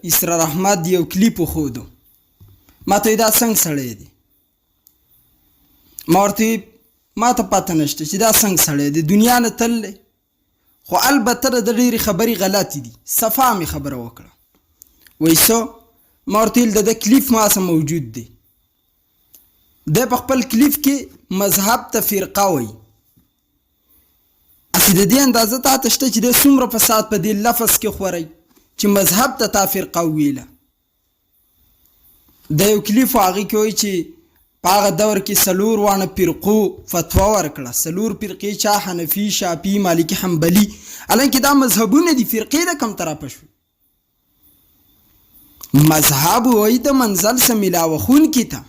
اسرار احمد یو کلیپ وښودو. ما ته دا څنګه سړی دی؟ ما ورته ما ته پته نشته چې دا څنګه سړی دی، دنیا نه تللی. خو البته د ډېرې خبرې غلطې دي. صفا مې خبره وکړه. وایي څه؟ ما ورته ویل د ده کلیپ ما سره موجود دی. دی په خپل کلیپ کې مذهب ته فرقه وایي. هسې د دې اندازه تاته شته چې دی څومره فساد په دې لفظ کې خوری چې مذهب ته تا فرقه وویله. د یو کلیپ و هغې کې وایي چې په هغه دور کې 4 وانه فرقو فتوا ورکړه. 4 فرقې چا حنفي، شافعي، مالکي، حنبلي. حالانکې دا مذهبونه دي، فرقې د کوم طرفه شوې؟ مذهب وایي د منزل څخه میلاوښونکي ته،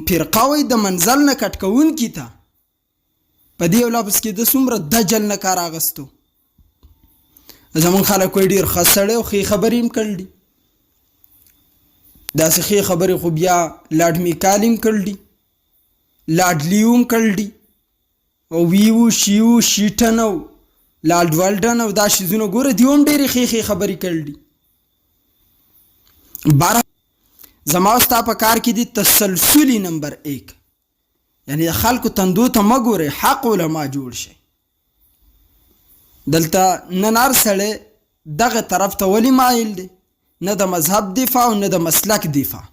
فرقه وایي د منزل نه کټ کوونکي ته. په دې یو لفظ کې د څومره دجل نه کار اخیستو. زمونږ خلک وایي ډېر ښه سړی او ښې خبرې هم کړل دي. داسې ښې خبرې خو بیا لاډ میکال هم کړل دي، لاډ لیو هم کړل دي، او ویو، شیو، شیټن او لارډ والډن او دا شیزونه ګوره دوی هم ډېرې ښې خبرې کړل دي. زما او ستا په کار کې دي تسلسلي نمبر 1، یعنی د خلکو تندو ته مه ګورئ، حق علما جوړ شئ. دلته نن هر سړی دغه طرف ته ولې مایل دی؟ نه د مذهب دفاع او نه د مسلک دفاع.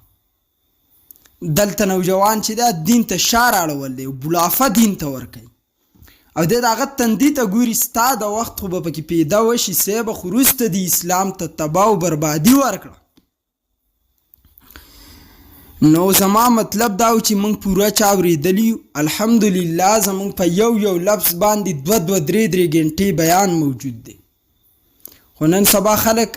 دلته نوجوان چې دا دین ته شا راړول دی، بلافه دین ته ورکوي، او دی د هغه تندي ته ګوري. ستا د وخت خو به پکې پیدا وشي صیبه، خو وروسته د اسلام ته تباه او بربادي ورکړه. نو زما مطلب دا و چې موږ پوره چا اورېدلي یو. الحمدلله زموږ په یو لفظ باندې 2 3 غنټې بیان موجود دی. خو نن سبا خلک